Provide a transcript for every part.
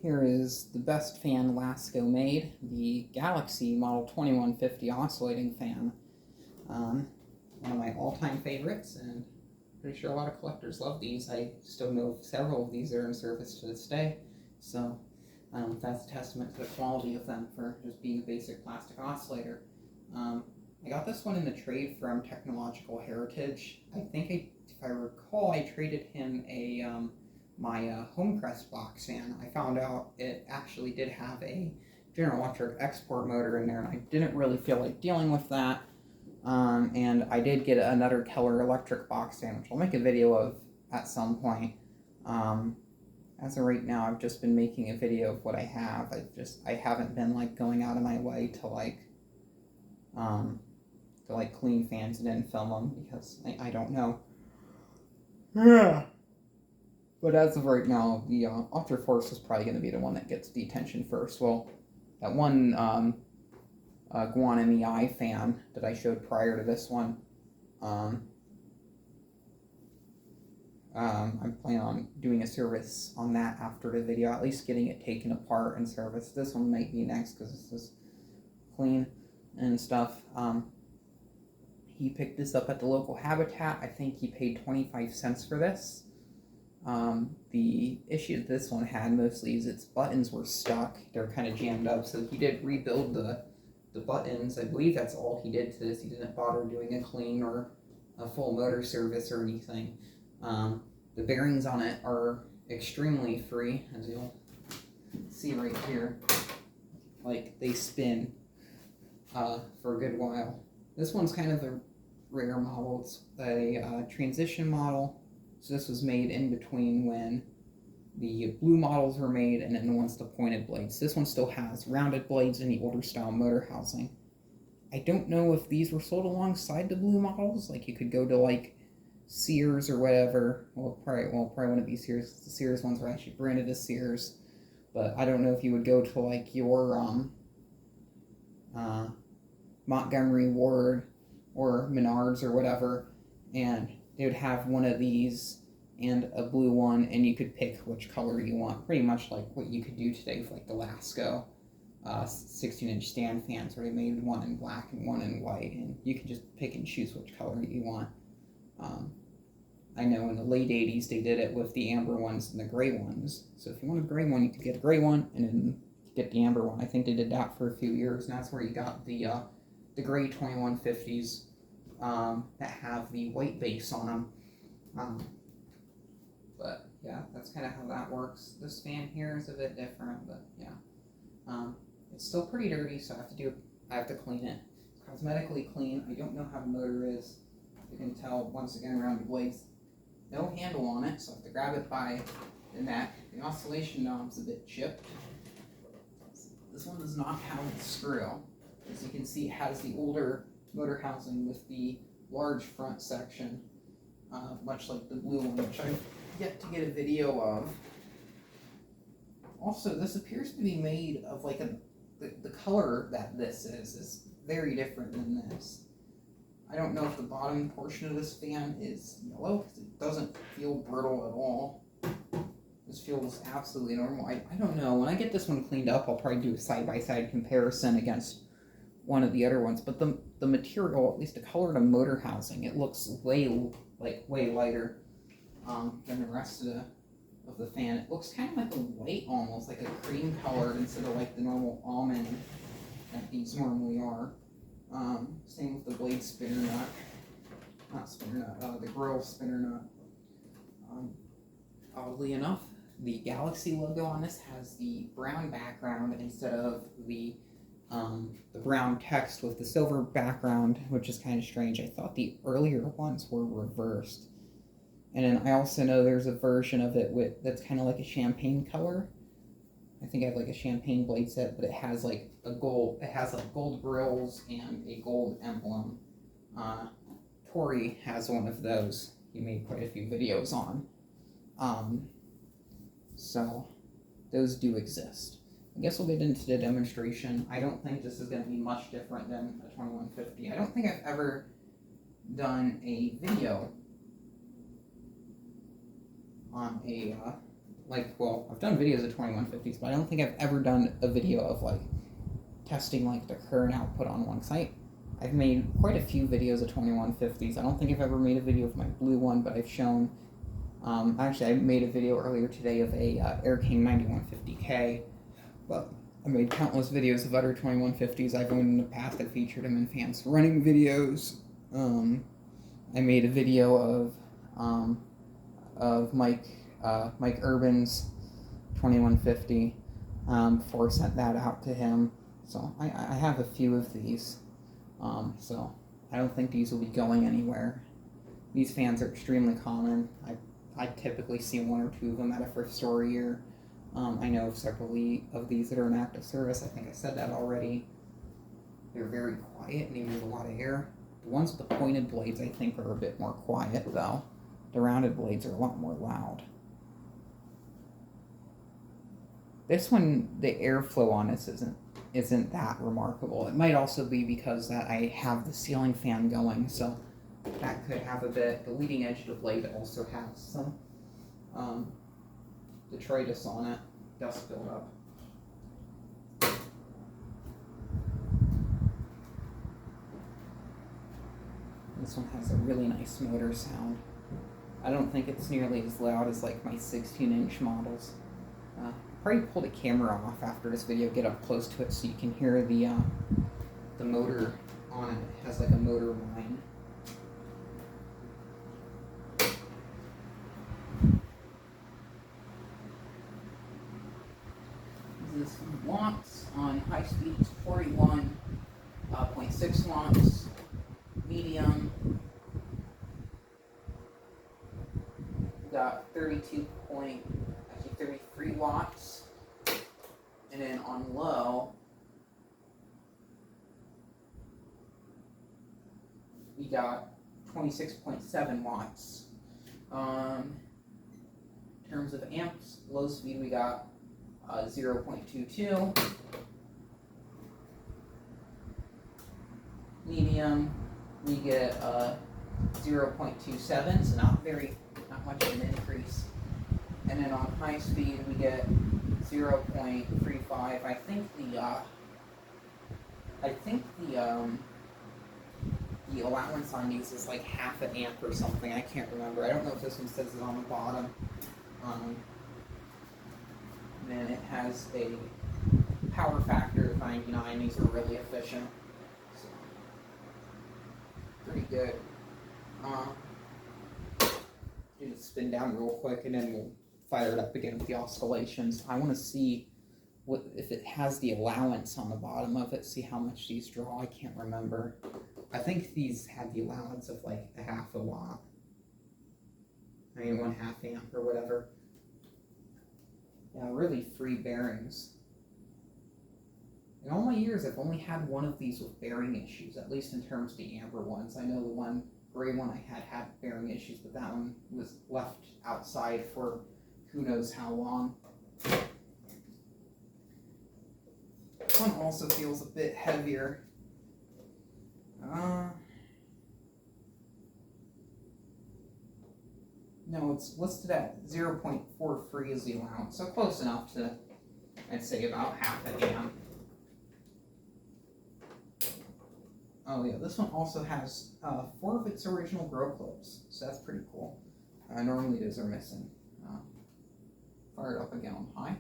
Here is the best fan Lasko made, the Galaxy Model 2150 oscillating fan. One of my all-time favorites, and pretty sure a lot of collectors love these. I still know several of these are in service to this day, so that's a testament to the quality of them for just being a basic plastic oscillator. I got this one in the trade from Technological Heritage. I think, if I recall, I traded him my Homecrest box fan. I found out it actually did have a General Electric export motor in there, and I didn't really feel like dealing with that. And I did get another Keller Electric box fan, which I'll make a video of at some point. As of right now, I've just been making a video of what I have. I haven't been like going out of my way to clean fans and then film them because I don't know. Yeah. But as of right now, the Ultra Force is probably going to be the one that gets the attention first. Well, that one Guan MEI fan that I showed prior to this one, I'm planning on doing a service on that after the video, at least getting it taken apart and serviced. This one might be next because this is clean and stuff. He picked this up at the local Habitat. I think he paid 25 cents for this. The issue that this one had mostly is its buttons were stuck. They're kind of jammed up, so he did rebuild the buttons. I believe that's all he did to this. He didn't bother doing a clean or a full motor service or anything. The bearings on it are extremely free, as you'll see right here. Like, they spin for a good while. This one's kind of a rare model. It's a transition model. So this was made in between when the blue models were made and then once the pointed blades. This one still has rounded blades in the older style motor housing. I don't know if these were sold alongside the blue models. Like, you could go to like Sears or whatever. Well, probably wouldn't be Sears. The Sears ones were actually branded as Sears. But I don't know if you would go to like your Montgomery Ward or Menards or whatever, and they would have one of these and a blue one, and you could pick which color you want, pretty much like what you could do today with like the Lasko 16-inch stand fans, where they made one in black and one in white, and you could just pick and choose which color you want. I know in the late 80s they did it with the amber ones and the gray ones, so if you want a gray one, you could get a gray one, and then get the amber one. I think they did that for a few years, and that's where you got the gray 2150s that have the white base on them. But yeah, that's kind of how that works. This fan here is a bit different, but yeah. It's still pretty dirty, so I have to clean it. It's cosmetically clean. I don't know how the motor is. You can tell once again around the blades. No handle on it, so I have to grab it by the neck. The oscillation knob's a bit chipped. This one does not have a screw. As you can see, it has the older motor housing with the large front section, much like the blue one, which I've yet to get a video of. Also, this appears to be made of like the color that this is very different than this. I don't know if the bottom portion of this fan is yellow, because it doesn't feel brittle at all. This feels absolutely normal. I don't know. When I get this one cleaned up, I'll probably do a side-by-side comparison against one of the other ones. But the material, at least the color of the motor housing, it looks way lighter than the rest of the fan. It looks kind of like a white, almost like a cream color, instead of like the normal almond that these normally are. Same with the blade spinner nut. Not spinner nut, the grill spinner nut. Oddly enough, the Galaxy logo on this has the brown background instead of the brown text with the silver background, which is kind of strange. I thought the earlier ones were reversed. And then I also know there's a version of it that's kind of like a champagne color. I think I have like a champagne blade set, but it has like gold grills and a gold emblem. Tori has one of those. He made quite a few videos on. So those do exist. I guess we'll get into the demonstration. I don't think this is going to be much different than a 2150. I don't think I've ever done a video on a like, well, I've done videos of 2150s, but I don't think I've ever done a video of like testing like the current output on one. Because I've made quite a few videos of 2150s. I don't think I've ever made a video of my blue one, but I've shown, actually I made a video earlier today of a Air King 9150K, but I made countless videos of other 2150s I've owned in the past. I featured them in fans running videos. I made a video of Mike Urban's 2150 before I sent that out to him. So I have a few of these. So I don't think these will be going anywhere. These fans are extremely common. I typically see one or two of them at a thrift store a year. I know of several of these that are in active service. I think I said that already. They're very quiet and they move a lot of air. The ones with the pointed blades I think are a bit more quiet though. The rounded blades are a lot more loud. This one, the airflow on this isn't that remarkable. It might also be because that I have the ceiling fan going, so that could have a bit. The leading edge of the blade also has some detritus on it, dust buildup. This one has a really nice motor sound. I don't think it's nearly as loud as like my 16-inch models. Probably pull the camera off after this video, get up close to it so you can hear the motor on it. It has like a motor whine. This is watts on high speed, 41.6 watts, medium. Got 33 watts, and then on low, we got 26.7 watts. In terms of amps, low speed we got 0.22. Medium, we get 0.27, so not much of an increase. And then on high speed we get 0.35. I think the allowance on these is like half an amp or something. I can't remember. I don't know if this one says it on the bottom. Then it has a power factor of 99. These are really efficient. So, pretty good. Do the spin down real quick and then we'll fire it up again with the oscillations. I want to see if it has the allowance on the bottom of it, see how much these draw. I can't remember. I think these had the allowance of like a half a watt. I mean 1/2 amp or whatever. Yeah, really free bearings. In all my years, I've only had one of these with bearing issues, at least in terms of the amber ones. I know the gray one I had bearing issues, but that one was left outside for who knows how long. This one also feels a bit heavier. No, it's listed at 0.43 is the allowance, so close enough to, I'd say, about half an amp. Oh yeah, this one also has 4 of its original grow clips, so that's pretty cool. Normally those are missing. Fire it up again on high.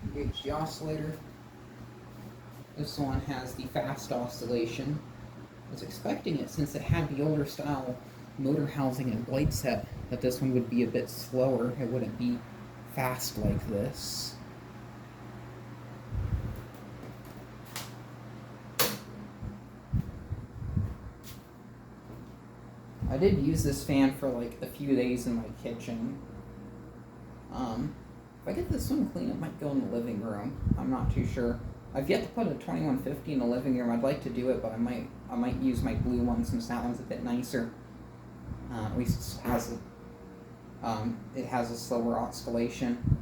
Engage the oscillator. This one has the fast oscillation. I was expecting it, since it had the older style motor housing and blade set, that this one would be a bit slower. It wouldn't be fast like this. I did use this fan for like a few days in my kitchen. If I get this one clean, it might go in the living room. I'm not too sure. I've yet to put a 2150 in the living room. I'd like to do it, but I might use my blue one since that one's a bit nicer. At least it has a slower oscillation.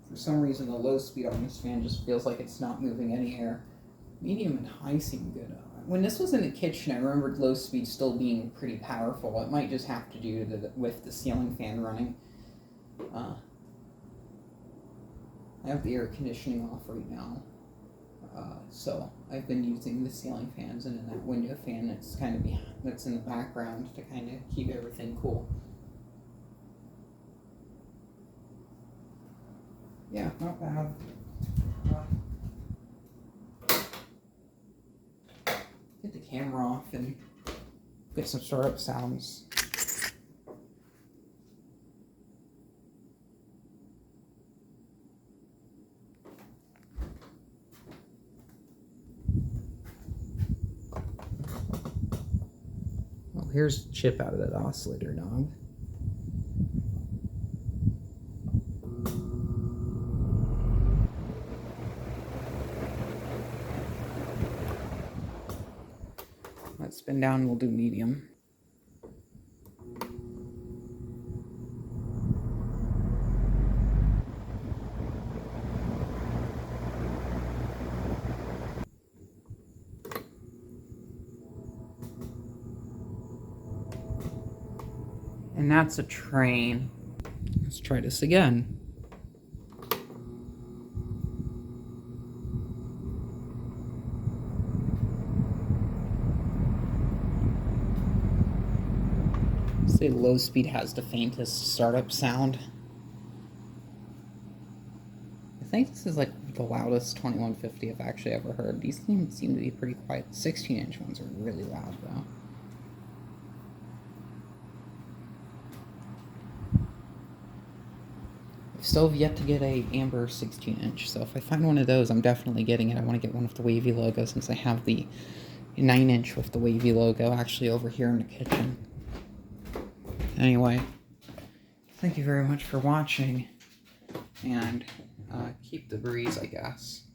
For some reason, the low speed on this fan just feels like it's not moving any air. Medium and high seem good. When this was in the kitchen, I remembered low speed still being pretty powerful. It might just have to do with the ceiling fan running. I have the air conditioning off right now, so I've been using the ceiling fans and then that window fan that's in the background to kind of keep everything cool. Yeah, not bad. Get the camera off and get some startup sounds. Oh, here's Chip out of that oscillator knob. Let's spin down, we'll do medium. And that's a train. Let's try this again. Say low speed has the faintest startup sound. I think this is like the loudest 2150 I've actually ever heard. These seem to be pretty quiet. 16-inch ones are really loud though. I still have yet to get a Amber 16-inch, so if I find one of those, I'm definitely getting it. I want to get one with the wavy logo since I have the 9-inch with the wavy logo actually over here in the kitchen. Anyway, thank you very much for watching, and keep the breeze, I guess.